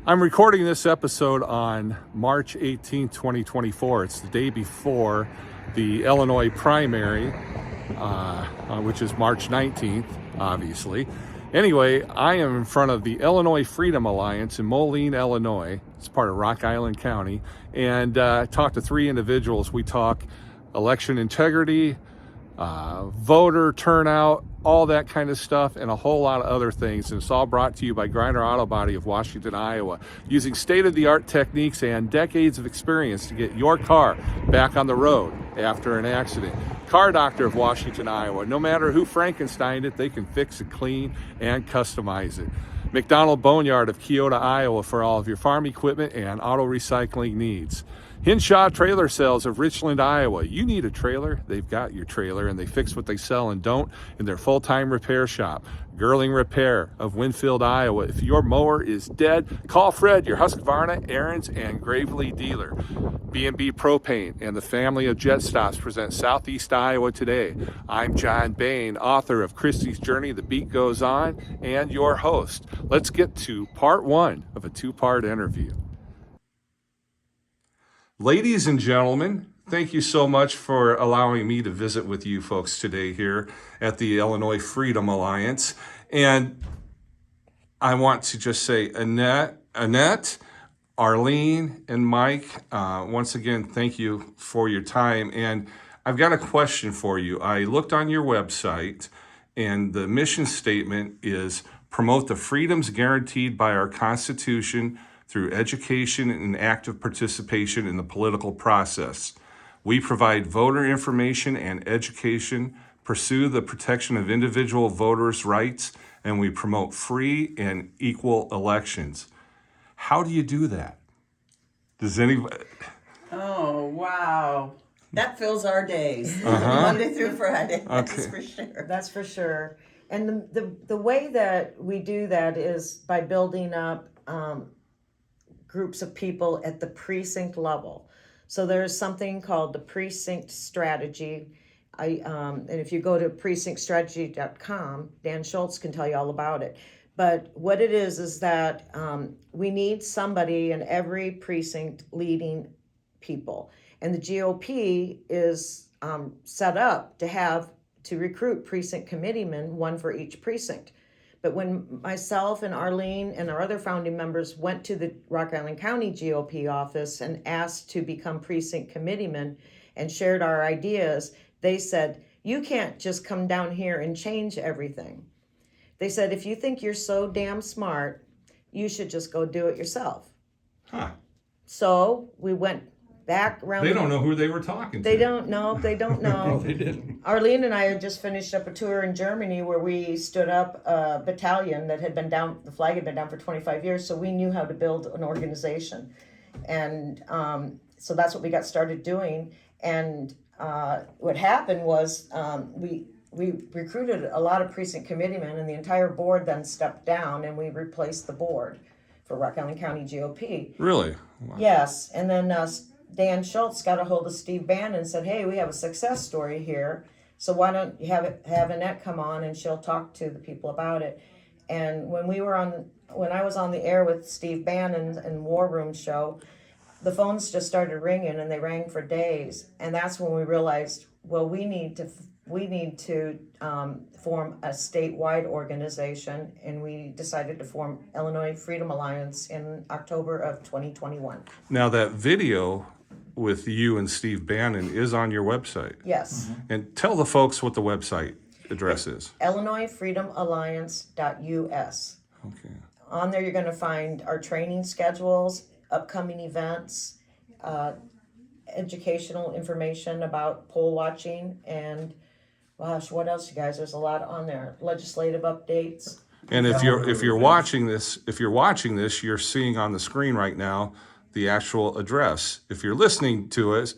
I'm recording this episode on March 18, 2024. It's the day before the Illinois primary, which is March 19th, obviously. Anyway, I am in front of the Illinois Freedom Alliance in Moline, Illinois. It's part of Rock Island County. And talked to three individuals. We talk election integrity, voter turnout, all that kind of stuff, and a whole lot of other things. And it's all brought to you by Griner Auto Body of Washington, Iowa, using state-of-the-art techniques and decades of experience to get your car back on the road after an accident. Car Doctor of Washington, Iowa. No matter who Frankensteined it, they can fix it, clean, and customize it. McDonald Boneyard of Keota, Iowa, for all of your farm equipment and auto recycling needs. Hinshaw Trailer Sales of Richland, Iowa. You need a trailer, they've got your trailer, and they fix what they sell and don't in their full-time repair shop. Girling Repair of Winfield, Iowa. If your mower is dead, call Fred, your Husqvarna, Aaron's, and Gravely dealer. B&B Propane and the family of Jet Stops present Southeast Iowa Today. I'm John Bain, author of Christie's Journey, The Beat Goes On, and your host. Let's get to part one of a two-part interview. Ladies and gentlemen, thank you so much for allowing me to visit with you folks today here at the Illinois Freedom Alliance. And I want to just say, Annette, Arlene, and Mike, once again, thank you for your time. And I've got a question for you. I looked on your website, and the mission statement is promote the freedoms guaranteed by our Constitution through education and active participation in the political process. We provide voter information and education, pursue the protection of individual voters' rights, and we promote free and equal elections. How do you do that? Does anybody? Oh, wow. That fills our days, Monday through Friday, that's for sure. That's for sure. And the way that we do that is by building up groups of people at the precinct level. So there's something called the precinct strategy. And if you go to precinctstrategy.com, Dan Schultz can tell you all about it. But what it is that we need somebody in every precinct leading people. And the GOP is set up to recruit precinct committeemen, one for each precinct. But when myself and Arlene and our other founding members went to the Rock Island County GOP office and asked to become precinct committeemen and shared our ideas, they said, you can't just come down here and change everything. They said, if you think you're so damn smart, you should just go do it yourself. Huh. So we went back around. They don't know who they were talking to. They don't know. They didn't. Arlene and I had just finished up a tour in Germany where we stood up a battalion that had been down, the flag had been down for 25 years, so we knew how to build an organization. And so that's what we got started doing. And what happened was we recruited a lot of precinct committeemen, and the entire board then stepped down, and we replaced the board for Rock Island County GOP. Really? Wow. Yes, and then Dan Schultz got a hold of Steve Bannon and said, hey, we have a success story here, so why don't you have Annette come on and she'll talk to the people about it. And when I was on the air with Steve Bannon and War Room show, the phones just started ringing, and they rang for days. And that's when we realized, well, we need to form a statewide organization, and we decided to form Illinois Freedom Alliance in October of 2021. Now that video with you and Steve Bannon is on your website. Yes. And tell the folks what the website address is. IllinoisFreedomAlliance.us. Okay. On there, you're going to find our training schedules, upcoming events, educational information about poll watching, and gosh, what else, you guys? There's a lot on there. Legislative updates. And if you're watching this, you're seeing on the screen right now the actual address. If you're listening to it,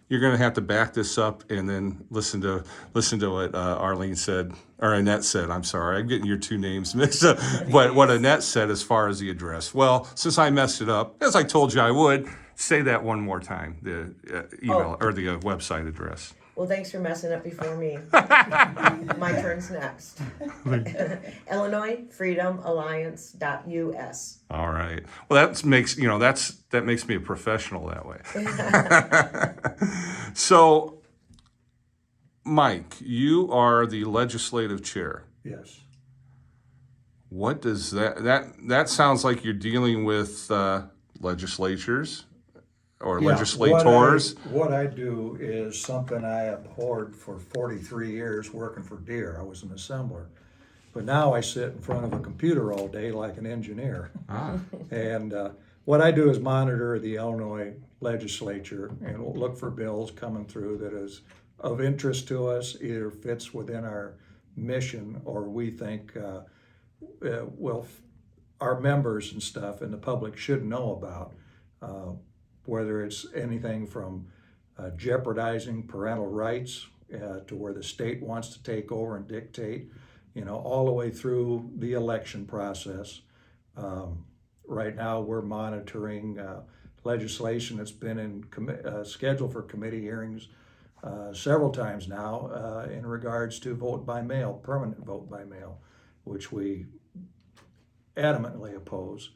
you're going to have to back this up and then listen to what Arlene said, or Annette said. I'm sorry, I'm getting your two names mixed up. What Annette said as far as the address. Well, since I messed it up, as I told you I would, say that one more time. The email or the website address. Well, thanks for messing up before me. My turn's next. Illinois Freedom Alliance.us. All right. Well, that makes that makes me a professional that way. So, Mike, you are the legislative chair. Yes. What does that sounds like you're dealing with legislatures or Yeah, legislators? What I do is something I abhorred for 43 years working for Deere. I was an assembler. But now I sit in front of a computer all day like an engineer. And what I do is monitor the Illinois legislature and look for bills coming through that is of interest to us, either fits within our mission or we think our members and stuff and the public should know about. Whether it's anything from jeopardizing parental rights to where the state wants to take over and dictate, all the way through the election process. Right now, we're monitoring legislation that's been scheduled for committee hearings several times now in regards to vote by mail, permanent vote by mail, which we adamantly oppose.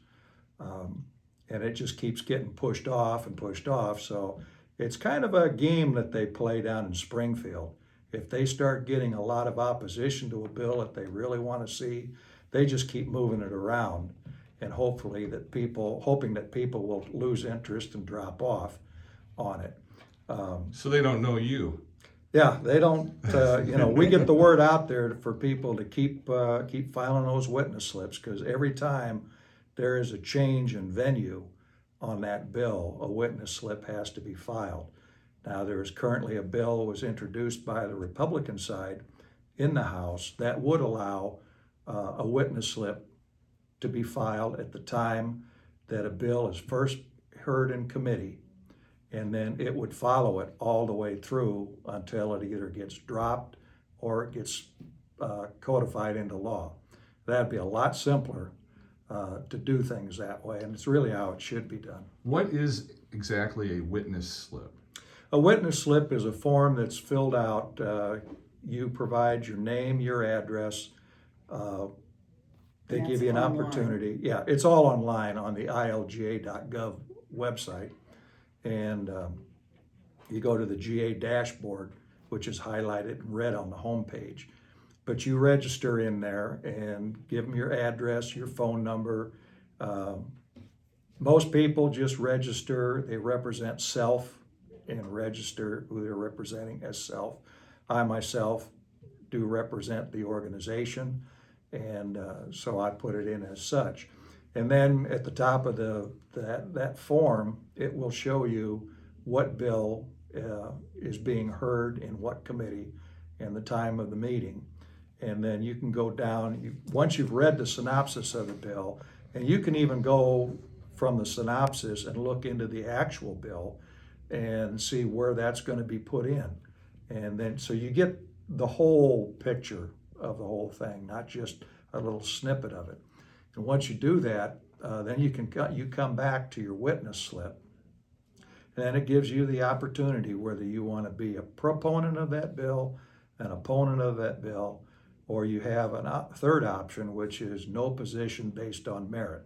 And it just keeps getting pushed off and pushed off. So it's kind of a game that they play down in Springfield. If they start getting a lot of opposition to a bill that they really want to see, they just keep moving it around, and hoping that people will lose interest and drop off on it. So they don't know you. Yeah, they don't. We get the word out there for people to keep filing those witness slips, because every time there is a change in venue on that bill, a witness slip has to be filed. Now, there is currently a bill that was introduced by the Republican side in the House that would allow a witness slip to be filed at the time that a bill is first heard in committee, and then it would follow it all the way through until it either gets dropped or it gets codified into law. That'd be a lot simpler to do things that way, and it's really how it should be done. What is exactly a witness slip? A witness slip is a form that's filled out. You provide your name, your address. They give you an opportunity. Yeah, it's all online on the ilga.gov website. And you go to the GA dashboard, which is highlighted in red on the homepage. But you register in there and give them your address, your phone number. Most people just register, they represent self and register who they're representing as self. I myself do represent the organization, and so I put it in as such. And then at the top of that form, it will show you what bill is being heard in what committee and the time of the meeting. And then you can go down, once you've read the synopsis of the bill, and you can even go from the synopsis and look into the actual bill and see where that's going to be put in. And then, so you get the whole picture of the whole thing, not just a little snippet of it. And once you do that, then you come back to your witness slip. And then it gives you the opportunity whether you want to be a proponent of that bill, an opponent of that bill, or you have a third option, which is no position based on merit.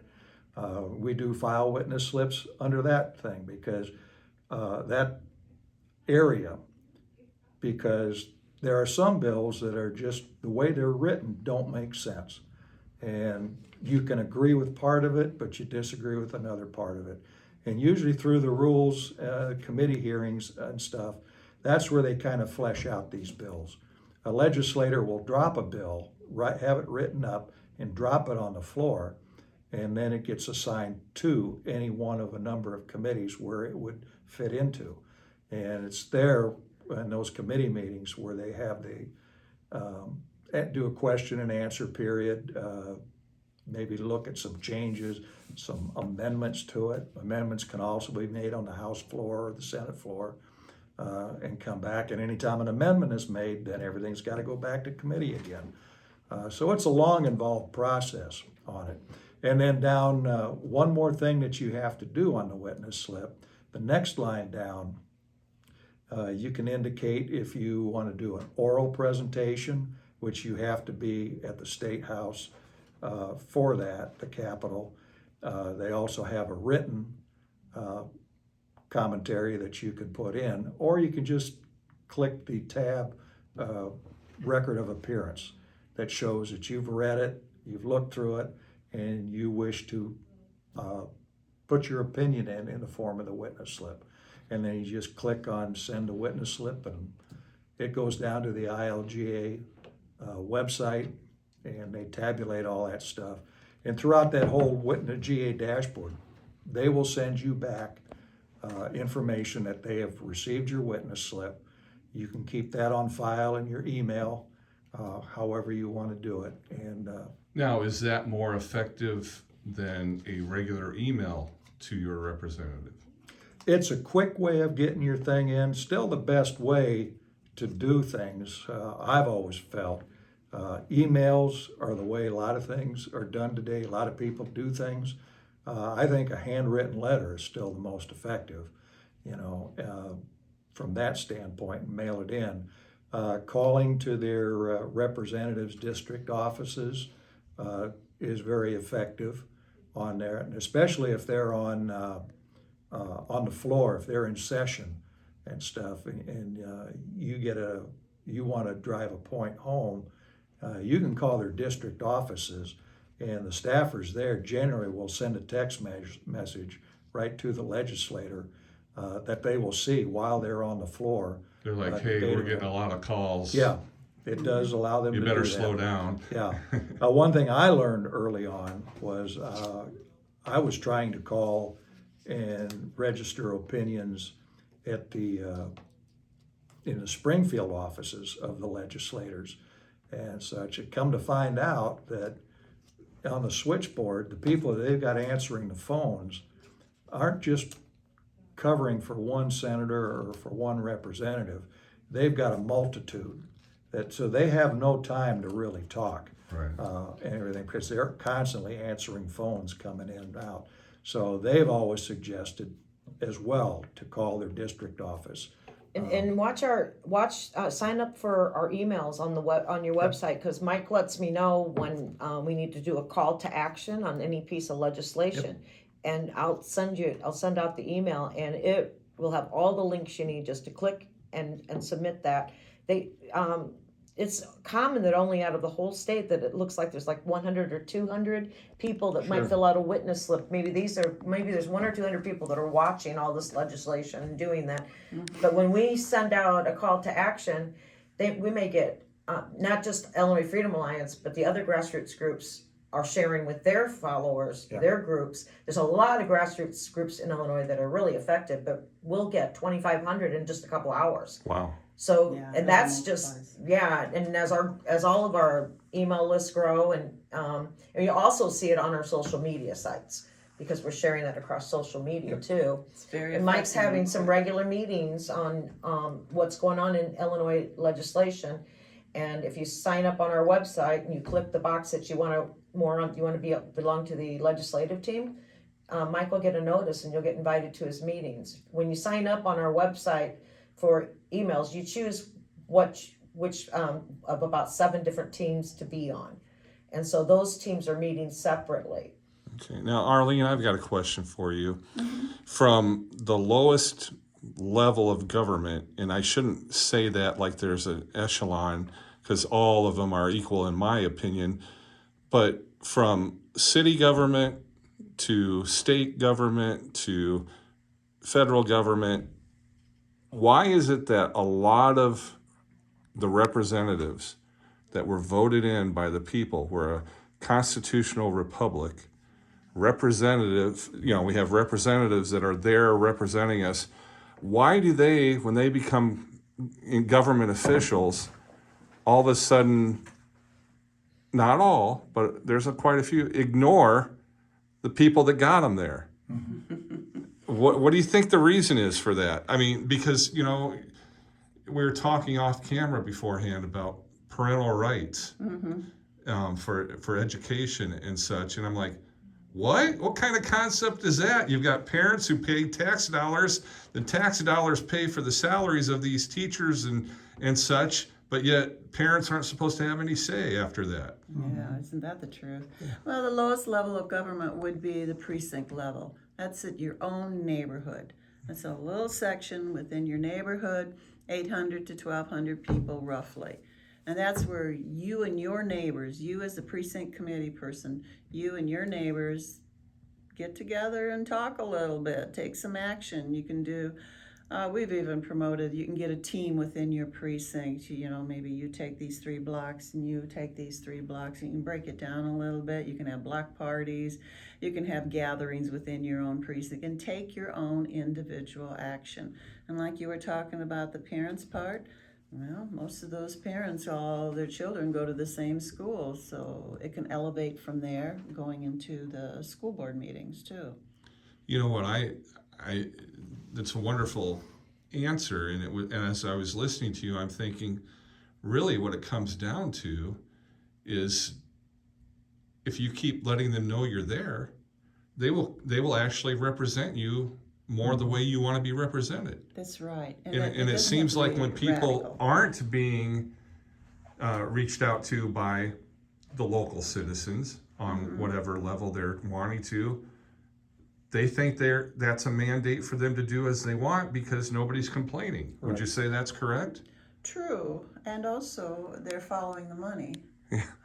We do file witness slips under that thing because that area, because there are some bills that are just, the way they're written don't make sense. And you can agree with part of it, but you disagree with another part of it. And usually through the rules, committee hearings and stuff, that's where they kind of flesh out these bills. A legislator will drop a bill, have it written up, and drop it on the floor, and then it gets assigned to any one of a number of committees where it would fit into. And it's there in those committee meetings where they have do a question and answer period, maybe look at some changes, some amendments to it. Amendments can also be made on the House floor or the Senate floor. And come back, and anytime an amendment is made, then everything's got to go back to committee again. So it's a long, involved process on it. And then down, one more thing that you have to do on the witness slip, the next line down, You can indicate if you want to do an oral presentation, which you have to be at the State House for that, the Capitol. They also have a written commentary that you can put in, or you can just click the tab Record of Appearance that shows that you've read it, you've looked through it, and you wish to put your opinion in the form of the witness slip. And then you just click on Send a Witness Slip, and it goes down to the ILGA website, and they tabulate all that stuff. And throughout that whole witness GA dashboard, they will send you back information that they have received your witness slip. You can keep that on file in your email, however you want to do it. And Now, is that more effective than a regular email to your representative? it's a quick way of getting your thing in, still the best way to do things, I've always felt. Emails are the way a lot of things are done today. A lot of people do things. I think a handwritten letter is still the most effective, from that standpoint, and mail it in. Calling to their representatives' district offices is very effective on there, and especially if they're on the floor, if they're in session and stuff, and you want to drive a point home, you can call their district offices, and the staffers there generally will send a text message right to the legislator that they will see while they're on the floor. They're like, hey, we're getting a lot of calls. Yeah, it does allow them You to better do that. slow down. Yeah. One thing I learned early on was I was trying to call and register opinions at in the Springfield offices of the legislators and such. It come to find out that on the switchboard, the people that they've got answering the phones aren't just covering for one senator or for one representative. They've got a multitude so they have no time to really talk. Right. And everything, because they're constantly answering phones coming in and out. So they've always suggested as well to call their district office. And sign up for our emails on your website, because Mike lets me know when we need to do a call to action on any piece of legislation. And I'll send out the email, and it will have all the links you need just to click and submit that. It's common that only out of the whole state that it looks like there's like 100 or 200 people that might fill out a witness slip. Maybe there's 1 or 200 people that are watching all this legislation and doing that. But when we send out a call to action, we may get not just Illinois Freedom Alliance, but the other grassroots groups are sharing with their followers, their groups. There's a lot of grassroots groups in Illinois that are really effective, but we'll get 2,500 in just a couple hours. Wow. So, Yeah, and that that's just, multiplies. and as all of our email lists grow, and you also see it on our social media sites, because we're sharing that across social media too. It's very And Mike's effective. having some regular meetings on what's going on in Illinois legislation. And if you sign up on our website and you click the box that you want to belong to the legislative team, Mike will get a notice and you'll get invited to his meetings. When you sign up on our website for emails, you choose which of about 7 different teams to be on. And so those teams are meeting separately. Okay. Now, Arlene, I've got a question for you. From the lowest level of government, and I shouldn't say that like there's an echelon, because all of them are equal in my opinion, but from city government to state government to federal government, why is it that a lot of the representatives that were voted in by the people, we're a constitutional republic, we have representatives that are there representing us, why do they, when they become government officials, all of a sudden, not all, but there's quite a few, ignore the people that got them there? What do you think the reason is for that? I mean, because, we were talking off camera beforehand about parental rights for education and such, and I'm like, What? What kind of concept is that? You've got parents who pay tax dollars, the tax dollars pay for the salaries of these teachers and such, but yet parents aren't supposed to have any say after that. Yeah, isn't that the truth? Well, the lowest level of government would be the precinct level. That's at your own neighborhood. That's a little section within your neighborhood, 800 to 1,200 people roughly. And that's where you and your neighbors, you as the precinct committee person, you and your neighbors get together and talk a little bit, take some action. You can do, we've even promoted, you can get a team within your precinct. You know, maybe you take these 3 blocks and you take these 3 blocks, and you can break it down a little bit. You can have block parties, you can have gatherings within your own precinct, and take your own individual action. And like you were talking about the parents' part, well, most of those parents, all their children go to the same school, so it can elevate from there, going into the school board meetings too. You know what, that's a wonderful answer, and as I was listening to you, I'm thinking, really what it comes down to is if you keep letting them know you're there, they will actually represent you more the way you want to be represented. That's right. And it seems like when people aren't being reached out to by the local citizens on whatever level they're wanting to, they think that's a mandate for them to do as they want because nobody's complaining. Would you say that's correct? True, and also they're following the money.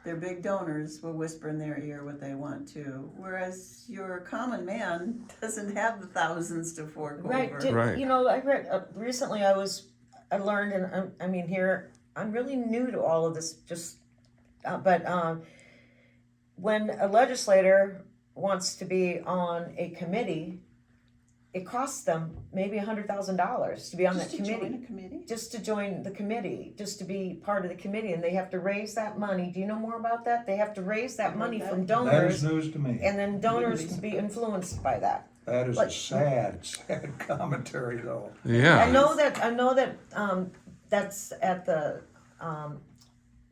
Their big donors will whisper in their ear what they want to, whereas your common man doesn't have the thousands to fork over. Right. You know, I read recently. I learned, and I mean, here I'm really new to all of this. But when a legislator wants to be on a committee, it costs them maybe $100,000 to be on that committee. Join a committee? Just to join the committee, just to be part of the committee, and they have to raise that money. Do you know more about that? They have to raise that money from That donors, is news to me. and then donors be influenced by that. That is like- a sad commentary, though. Yeah. I know that that's at the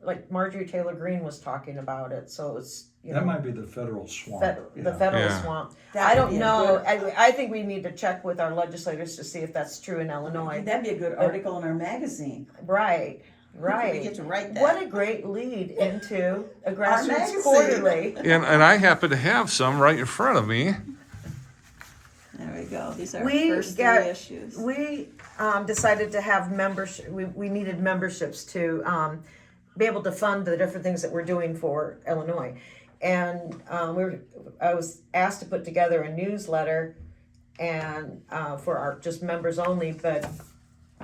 like Marjorie Taylor Greene was talking about it, so it's That might be the federal swamp. the federal Yeah. swamp. That I would don't be a know. good- I think we need to check with our legislators to see if that's true in Illinois. That'd be a good article in our magazine. Right. We get to write that. What a great lead into a grassroots magazine. quarterly. And I happen to have some right in front of me. There we go. These are We our first 3 got- issues. We decided to have membership. We needed memberships to be able to fund the different things that we're doing for Illinois, and I was asked to put together a newsletter, and for our just members only, but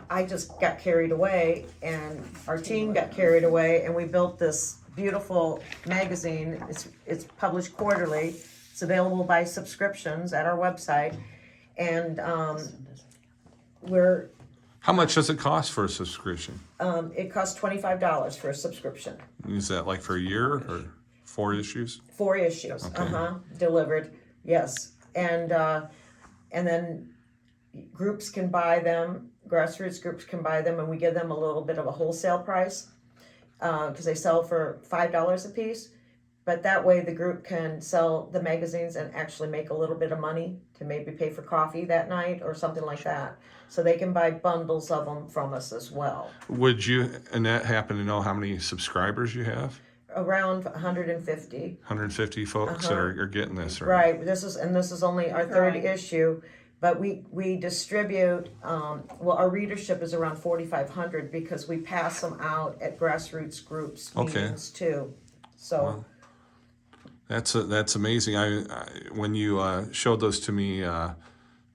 I just got carried away, and our team got carried away, and we built this beautiful magazine. It's published quarterly. It's available by subscriptions at our website, and we're How much does it cost for a subscription? it costs $25 for a subscription. Is that like for a year or 4 issues? 4 issues, delivered, yes. And then groups can buy them, grassroots groups can buy them, and we give them a little bit of a wholesale price, because they sell for $5 a piece. But that way the group can sell the magazines and actually make a little bit of money to maybe pay for coffee that night or something like that. So they can buy bundles of them from us as well. Would you, Annette, happen to know how many subscribers you have? Around 150. 150 folks that are getting this, right? Right. This is only our third issue, but we distribute. Our readership is around 4,500 because we pass them out at grassroots groups meetings too. So. Wow. That's amazing. I when you showed those to me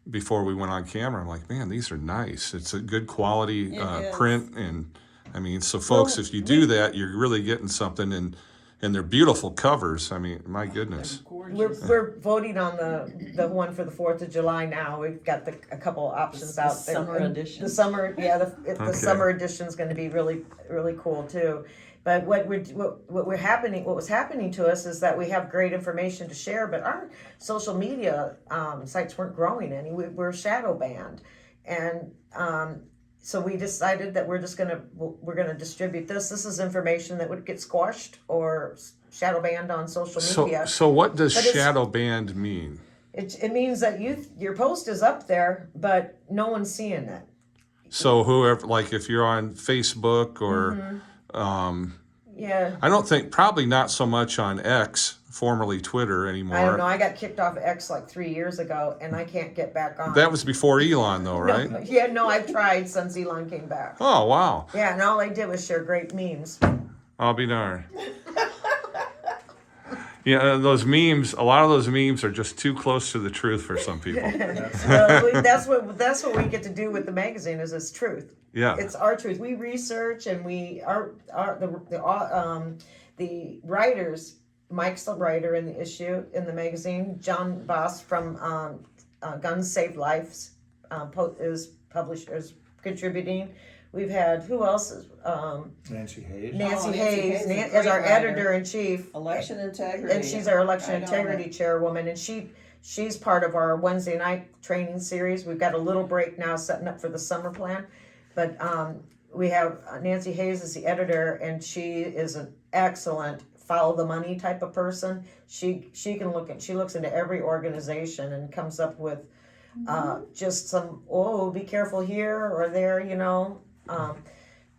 before we went on camera, I'm like, man, these are nice. It's a good quality is. print, and I mean, so folks, if you do that, you're really getting something, and they're beautiful covers. I mean, my goodness. We're voting on the one for the 4th of July now. We've got a couple options out there. summer edition. The summer, the summer edition is going to be really, really cool too. But what was happening to us is that we have great information to share, but our social media sites weren't growing any. We're shadow banned, and so we decided that we're gonna distribute this. This is information that would get squashed or shadow banned on social So, media. so what does But it's- shadow banned mean? It means that your post is up there, but no one's seeing it. So whoever, like if you're on Facebook or, Yeah. I don't think, probably not so much on X, formerly Twitter anymore. I don't know. I got kicked off X like 3 years ago, and I can't get back on. That was before Elon though, right? Yeah, no, I've tried since Elon came back. Oh, wow. Yeah, and all I did was share great memes. I'll be darned. Yeah, those memes, a lot of those memes are just too close to the truth for some people. That's what we get to do with the magazine is it's truth. Yeah. It's our truth. We research and the writers. Mike's the writer in the issue in the magazine. John Boss from Guns Save Lives is contributing. We've had who else is Nancy Hayes. Nancy Nancy Hayes Hayes is a as our great writer. editor in chief. Election integrity. And she's our election I know integrity that. chairwoman, and she's part of our Wednesday night training series. We've got a little break now setting up for the summer plan, but we have Nancy Hayes as the editor, and she is an excellent follow the money type of person. She looks into every organization and comes up with just some be careful here or there,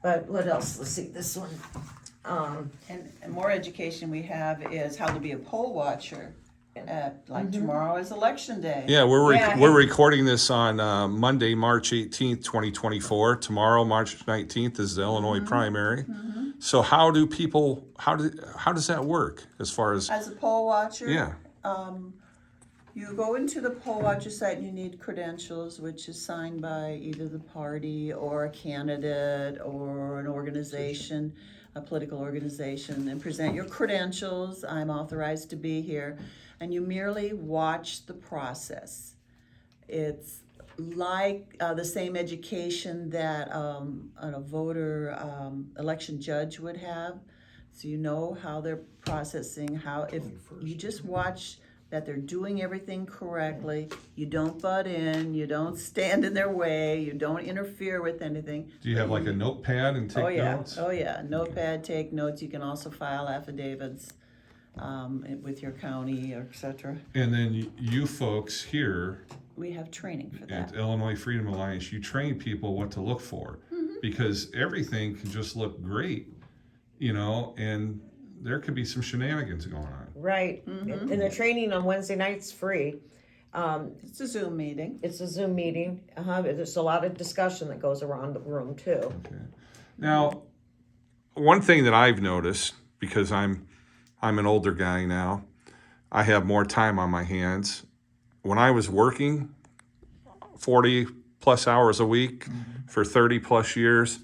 but what else? Let's see this one. And more education we have is how to be a poll watcher. Tomorrow is election day. Yeah, we're Yeah. recording this on Monday, March 18th, 2024. Tomorrow, March 19th, is the Illinois primary. So how does that work as far as, As a poll watcher, yeah, you go into the poll watcher site and you need credentials, which is signed by either the party or a candidate or an organization, a political organization, and present your credentials. I'm authorized to be here. And you merely watch the process. It's like the same education that a voter election judge would have. So you know how they're processing, if you just watch that they're doing everything correctly, you don't butt in, you don't stand in their way, you don't interfere with anything. do you have like a notepad and take notes? Oh yeah, notepad, take notes. You can also file affidavits with your county, etc. And then you folks here We have training for that. at Illinois Freedom Alliance, you train people what to look for, because everything can just look great, and there could be some shenanigans going on. Right, and the training on Wednesday night's free. It's a Zoom meeting. It's a Zoom meeting. There's a lot of discussion that goes around the room too. Okay. Now, one thing that I've noticed, because I'm an older guy now, I have more time on my hands. When I was working 40 plus hours a week for 30 plus years,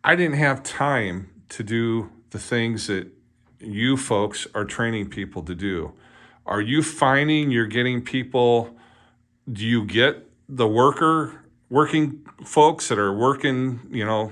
I didn't have time to do the things that you folks are training people to do. Are you finding you're getting people, do you get the working folks that are working,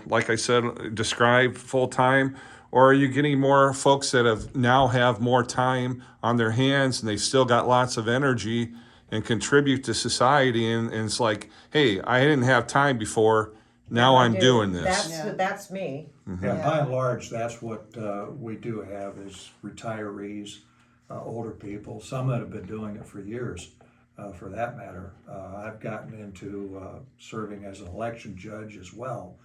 like I said, described full time? Or are you getting more folks that have more time on their hands and they've still got lots of energy and contribute to society? And it's like, hey, I didn't have time before. Now I'm doing this. That's me. Yeah, by and large, that's what we do have is retirees, older people, some that have been doing it for years, for that matter. I've gotten into serving as an election judge as well,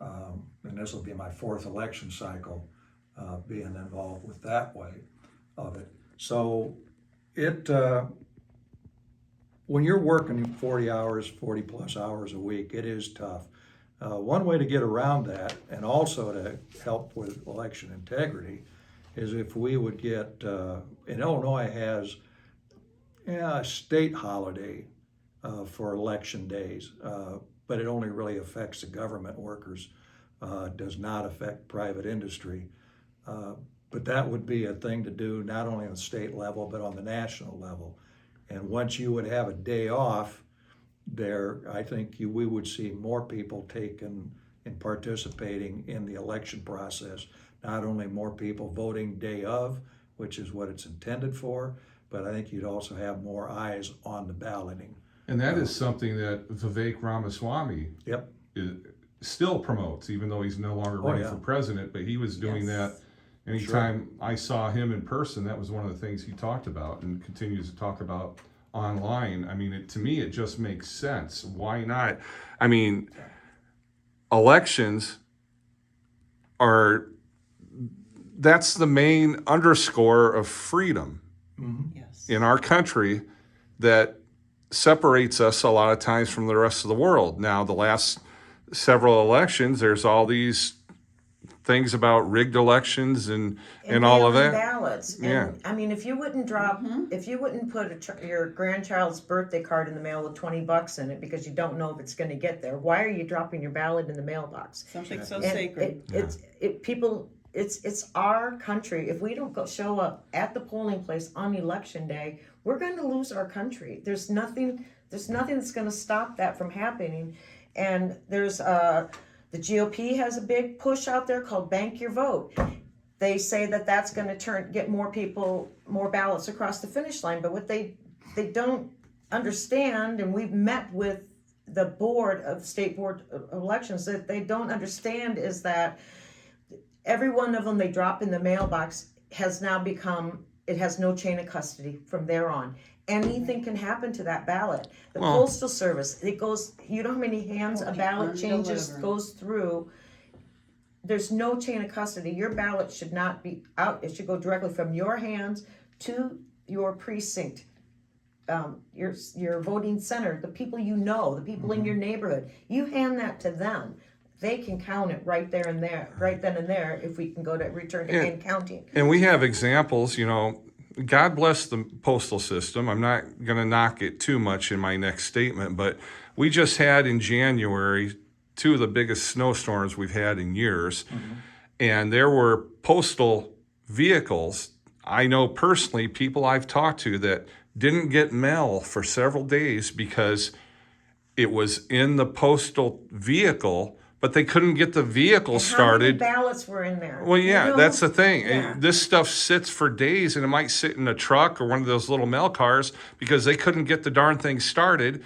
and this will be my fourth election cycle being involved with that way of it. So when you're working 40 plus hours a week, it is tough. One way to get around that, and also to help with election integrity, is if we would get, and Illinois has a state holiday for election days, but it only really affects the government workers, does not affect private industry. But that would be a thing to do not only on the state level, but on the national level. And once you would have a day off, there, I think we would see more people taking and participating in the election process. Not only more people voting day of, which is what it's intended for, but I think you'd also have more eyes on the balloting. And that is something that Vivek Ramaswamy Yep. still promotes, even though he's no longer running yeah. for president, but he was doing Yes. that Anytime I saw him in person, that was one of the things he talked about and continues to talk about online. I mean, to me, it just makes sense. Why not? I mean, elections that's the main underscore of freedom Yes. in our country that separates us a lot of times from the rest of the world. Now, the last several elections, there's all these things about rigged elections and all of mail-in that. ballots. And, Yeah. I mean, if you wouldn't if you wouldn't put your grandchild's birthday card in the mail with $20 in it because you don't know if it's going to get there, why are you dropping your ballot in the mailbox? Something so And sacred. it's our country. If we don't show up at the polling place on election day, we're going to lose our country. There's nothing that's going to stop that from happening. And there's the GOP has a big push out there called Bank Your Vote. They say that that's going to get more ballots across the finish line. But what they don't understand, and we've met with the state board of elections, that they don't understand is that every one of them they drop in the mailbox has now it has no chain of custody from there on. Anything can happen to that ballot. The Postal Service, it goes, you know how many hands a ballot changes Undelivered. goes through. There's no chain of custody. Your ballot should not be out. It should go directly from your hands to your precinct, your voting center, the people you know, the people in your neighborhood. You hand that to them. They can count it right there and there, right then and there, if we can go to return to hand counting. And we have examples, God bless the postal system. I'm not going to knock it too much in my next statement, but we just had in January 2 of the biggest snowstorms we've had in years. And there were postal vehicles, I know personally, people I've talked to that didn't get mail for several days because it was in the postal vehicle, but they couldn't get the vehicle started. How many ballots were in there? Well, yeah, You know? that's the thing. Yeah. And this stuff sits for days, and it might sit in a truck or one of those little mail cars because they couldn't get the darn thing started,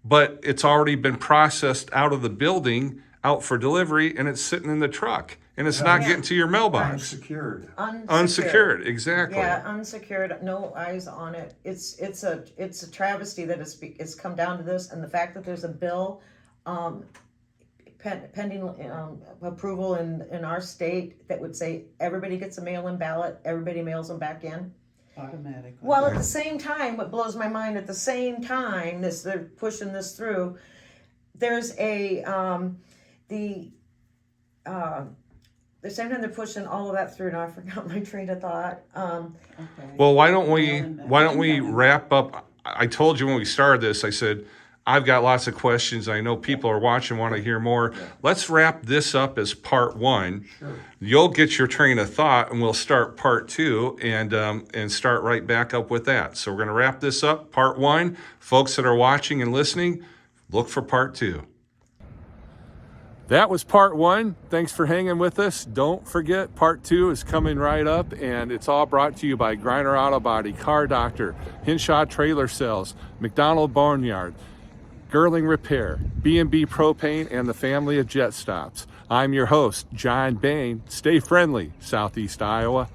but it's already been processed out of the building, out for delivery, and it's sitting in the truck, and it's not getting to your mailbox. Unsecured. Unsecured, exactly. Yeah, unsecured, no eyes on it. It's a travesty that it's come down to this, and the fact that there's a bill pending approval in our state that would say everybody gets a mail-in ballot, everybody mails them back in. Automatically. Well, at the same time, what blows my mind, at the same time they're pushing this through, there's the same time they're pushing all of that through. Now I forgot my train of thought. Okay. Well, why don't we wrap up? I told you when we started this, I said, I've got lots of questions. I know people are watching, want to hear more. Let's wrap this up as part one. Sure. You'll get your train of thought, and we'll start part two and start right back up with that. So we're going to wrap this up, part one. Folks that are watching and listening, look for part two. That was part one. Thanks for hanging with us. Don't forget, part two is coming right up, and it's all brought to you by Griner Auto Body, Car Doctor, Hinshaw Trailer Sales, McDonald Barnyard, Gerling Repair, B&B Propane, and the family of Jet Stops. I'm your host, John Bain. Stay friendly, Southeast Iowa.